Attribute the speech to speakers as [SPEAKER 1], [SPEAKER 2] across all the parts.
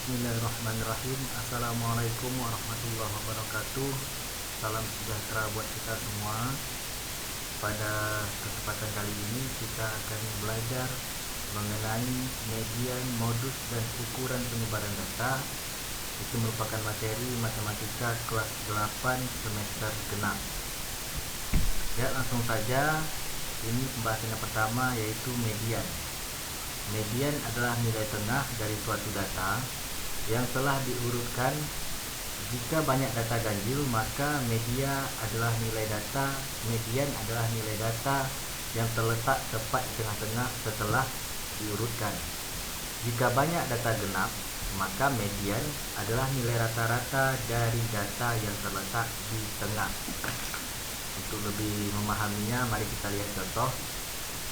[SPEAKER 1] Bismillahirrahmanirrahim. Assalamualaikum warahmatullahi wabarakatuh. Salam sejahtera buat kita semua. Pada kesempatan kali ini kita akan belajar mengenai median, modus, dan ukuran penyebaran data. Itu merupakan materi matematika kelas 8 semester genap. Ya, langsung saja. Ini pembahasan yang pertama, yaitu median. Median adalah nilai tengah dari suatu data yang telah diurutkan. Jika banyak data ganjil, maka median adalah nilai data yang terletak tepat di tengah-tengah setelah diurutkan. Jika banyak data genap, maka median adalah nilai rata-rata dari data yang terletak di tengah. Untuk lebih memahaminya, mari kita lihat contoh.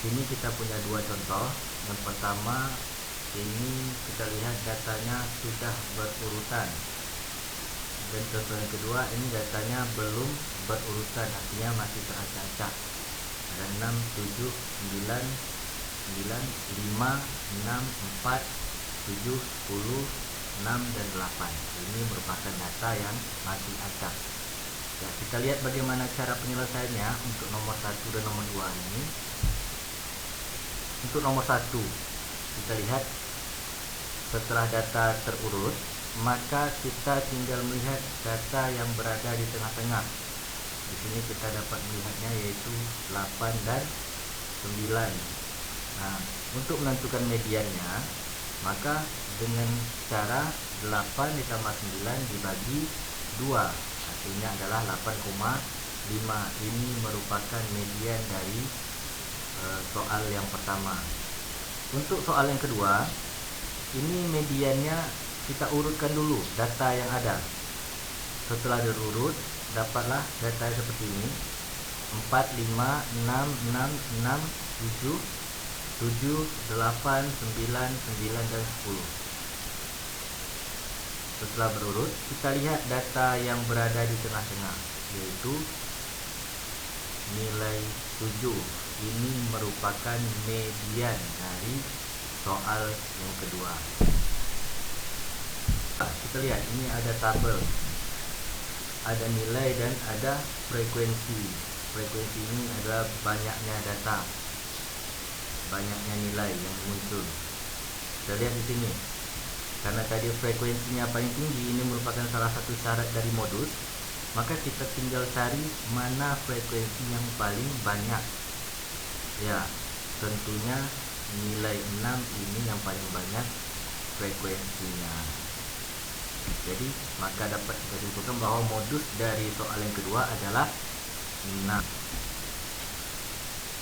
[SPEAKER 1] Sini kita punya dua contoh. Yang pertama, ini kita lihat datanya sudah berurutan. Dan contoh yang kedua, ini datanya belum berurutan, artinya masih teracak-acak. Ada 6, 7, 9, 5, 6, 4, 7, 10, 6, dan 8. Ini merupakan data yang masih acak. Ya, kita lihat bagaimana cara penyelesaiannya untuk nomor 1 dan nomor 2 ini. Untuk nomor 1, kita lihat setelah data terurut, maka kita tinggal melihat data yang berada di tengah-tengah. Di sini kita dapat melihatnya, yaitu 8 dan 9. Nah, untuk menentukan mediannya, maka dengan cara 8 ditambah 9 dibagi 2, hasilnya adalah 8,5. Ini merupakan median dari soal yang pertama. Untuk soal yang kedua, ini mediannya kita urutkan dulu data yang ada. Setelah diurut, dapatlah data seperti ini: 4, 5, 6, 6, 6, 7, 7, 8, 9, 9, dan 10. Setelah berurut, kita lihat data yang berada di tengah-tengah, yaitu nilai 7. Ini merupakan median dari soal yang kedua. Kita lihat, ini ada tabel, ada nilai dan ada frekuensi. Frekuensi ini adalah banyaknya data, banyaknya nilai yang muncul. Kita lihat di sini, karena tadi frekuensinya paling tinggi, ini merupakan salah satu syarat dari modus, maka kita tinggal cari mana frekuensi yang paling banyak. Ya, tentunya nilai 6 ini yang paling banyak frekuensinya. Jadi, maka dapat kita simpulkan bahwa modus dari soal yang kedua adalah 6.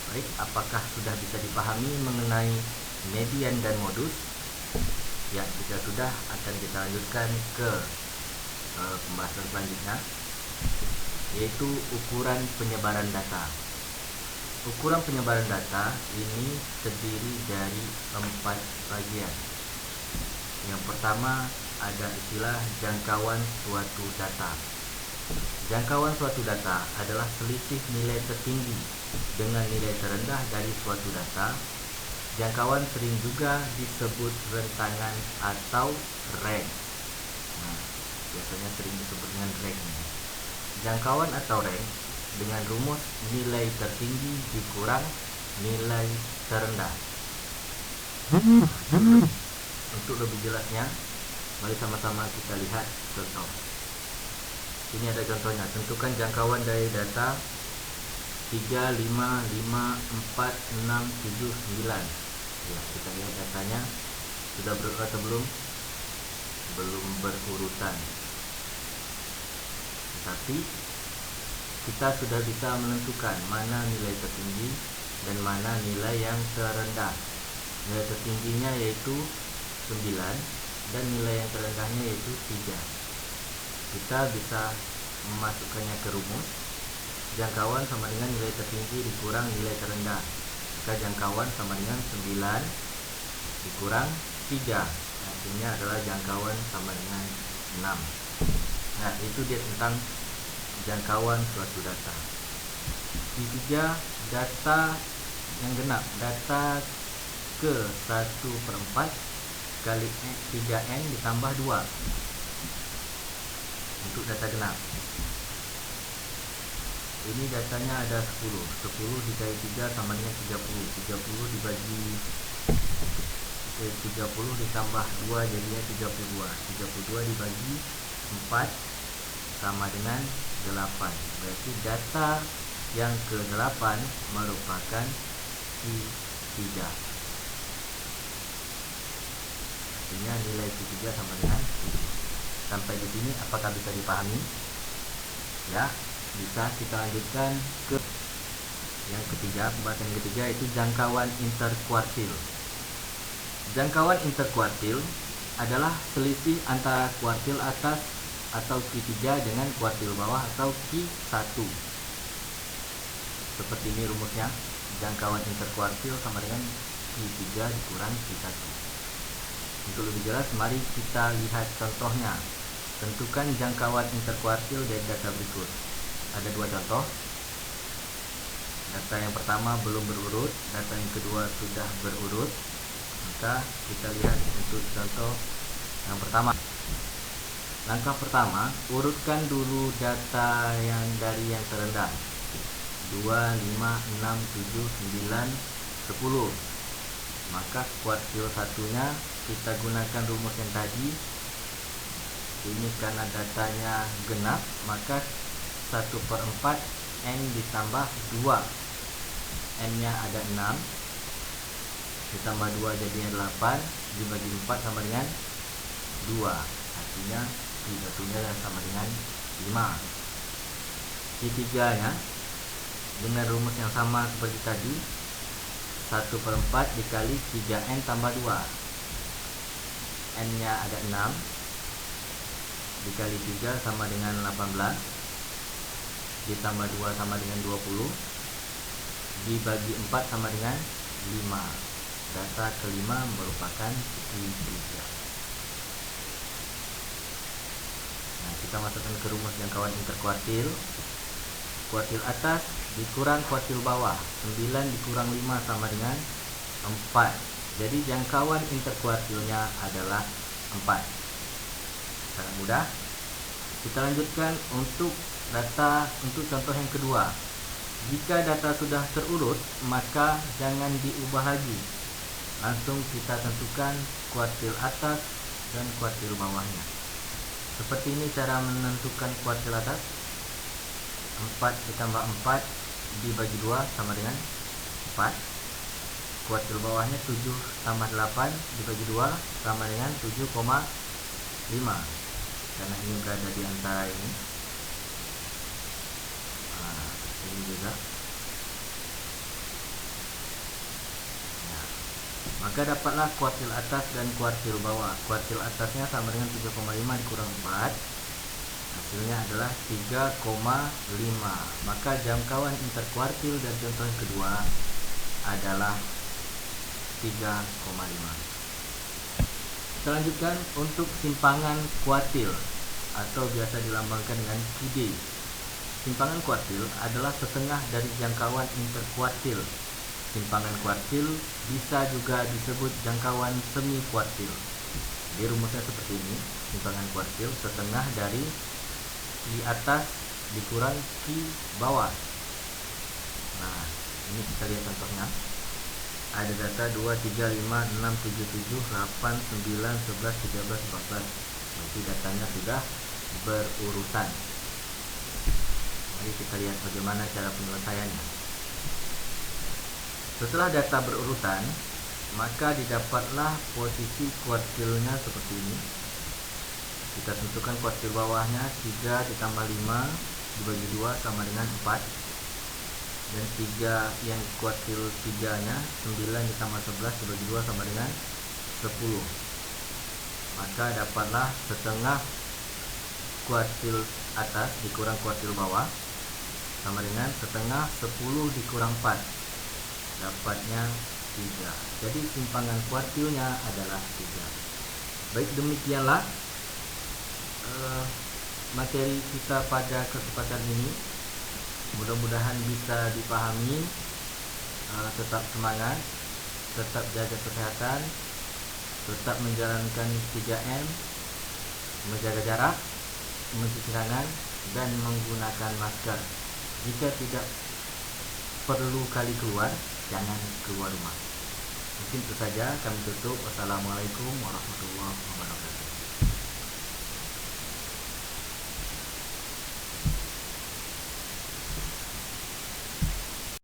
[SPEAKER 1] Baik, apakah sudah bisa dipahami mengenai median dan modus? Ya, jika sudah, akan kita lanjutkan ke pembahasan selanjutnya, yaitu ukuran penyebaran data. Ukuran penyebaran data ini terdiri dari 4 bagian. Yang pertama, ada istilah jangkauan suatu data. Jangkauan suatu data adalah selisih nilai tertinggi dengan nilai terendah dari suatu data. Jangkauan sering juga disebut rentangan atau range. Nah, biasanya sering disebut dengan range. Jangkauan atau range dengan rumus nilai tertinggi dikurang nilai terendah. Untuk lebih jelasnya, mari sama-sama kita lihat contoh. Ini ada contohnya. Tentukan jangkauan dari data 3, 5, 5, 4, 6, 7, 9. Ya, kita lihat datanya sudah berurut atau belum? Belum berurutan. Tetapi kita sudah bisa menentukan mana nilai tertinggi dan mana nilai yang terendah. Nilai tertingginya yaitu 9 dan nilai yang terendahnya yaitu 3. Kita bisa memasukkannya ke rumus. Jangkauan sama dengan nilai tertinggi dikurang nilai terendah. Maka jangkauan sama dengan 9 dikurang 3. Artinya adalah jangkauan sama dengan 6. Nah, itu dia tentang jangkauan suatu data. Di 3, data yang genap, data ke 1/4 kali 3n ditambah 2 untuk data genap. Ini datanya ada 10 dikali 3 sama dengan 30 dibagi 30 ditambah 2 jadinya 32 dibagi 4 sama dengan 8. Berarti data yang ke-8 merupakan Q3. Artinya nilai Q3 sama dengan 7. Sampai di sini apakah bisa dipahami? Ya, bisa. Kita lanjutkan ke yang ketiga. Pembahasan yang ketiga yaitu jangkauan interkuartil. Jangkauan interkuartil adalah selisih antara kuartil atas atau Q3 dengan kuartil bawah atau Q1. Seperti ini rumusnya. Jangkauan interkuartil sama dengan Q3 dikurang Q1. Untuk lebih jelas, mari kita lihat contohnya. Tentukan jangkauan interkuartil dari data berikut. Ada 2 contoh. Data yang pertama belum berurut, data yang kedua sudah berurut. Maka kita lihat untuk contoh yang pertama. Langkah pertama, urutkan dulu data yang dari yang terendah. 2, 5, 6, 7, 9, 10. Maka kuartil satunya kita gunakan rumus yang tadi. Ini karena datanya genap, maka 1/4 N ditambah 2. N nya ada 6 ditambah 2 jadinya 8, dibagi 4 sama dengan 2. Artinya Q1 nya sama dengan 5. Q3 nya dengan rumus yang sama seperti tadi, 1/4 dikali 3N tambah 2. N nya ada 6 dikali 3 sama dengan 18, ditambah 2 sama dengan 20, dibagi 4 sama dengan 5. Data kelima merupakan Q3. Nah, kita masukkan ke rumus jangkauan interkuartil. Kuartil atas dikurang kuartil bawah, 9 dikurang 5 sama dengan 4. Jadi jangkauan interkuartilnya adalah 4. Sangat mudah. Kita lanjutkan untuk contoh yang kedua. Jika data sudah terurut, maka jangan diubah lagi. Langsung kita tentukan kuartil atas dan kuartil bawahnya. Seperti ini cara menentukan kuartil atas. 4 ditambah 4 dibagi 2 sama dengan 4. Kuartil bawahnya 7 tambah 8 dibagi 2 sama dengan 7,5. Karena ini berada di antara ini. Nah, ini juga. Nah, maka dapatlah kuartil atas dan kuartil bawah. Kuartil atasnya sama dengan 3,5 dikurang 4. Hasilnya adalah 3,5. Maka jangkauan interkuartil dan contoh yang kedua adalah 3,5. Kita lanjutkan untuk simpangan kuartil atau biasa dilambangkan dengan QD. Simpangan kuartil adalah setengah dari jangkauan interkuartil. Simpangan kuartil bisa juga disebut jangkauan semi kuartil. Di rumusnya seperti ini. Simpangan kuartil setengah dari Q atas dikurang Q bawah. Nah, ini kita lihat contohnya. Ada data 2, 3, 5, 6, 7, 7, 8, 9, 11, 13, 14. Berarti datanya sudah berurutan. Mari kita lihat bagaimana cara penyelesaiannya. Setelah data berurutan, maka didapatlah posisi kuartilnya seperti ini. Kita tentukan kuartil bawahnya 3 ditambah 5 dibagi 2 sama dengan 4. Dan 3 yang kuartil 3 nya 9 ditambah 11 dibagi 2 sama dengan 10. Maka dapatlah setengah kuartil atas dikurang kuartil bawah sama dengan setengah 10 dikurang 4. Dapatnya 3. Jadi simpangan kuartilnya adalah 3. Baik, demikianlah materi kita pada kesempatan ini. Mudah-mudahan bisa dipahami. Tetap semangat, tetap jaga kesehatan. tetap menjalankan 3M, menjaga jarak, mencuci tangan, dan menggunakan masker. Jika tidak perlu kali keluar, jangan keluar rumah. Mungkin itu saja, kami tutup. Wassalamualaikum warahmatullahi wabarakatuh.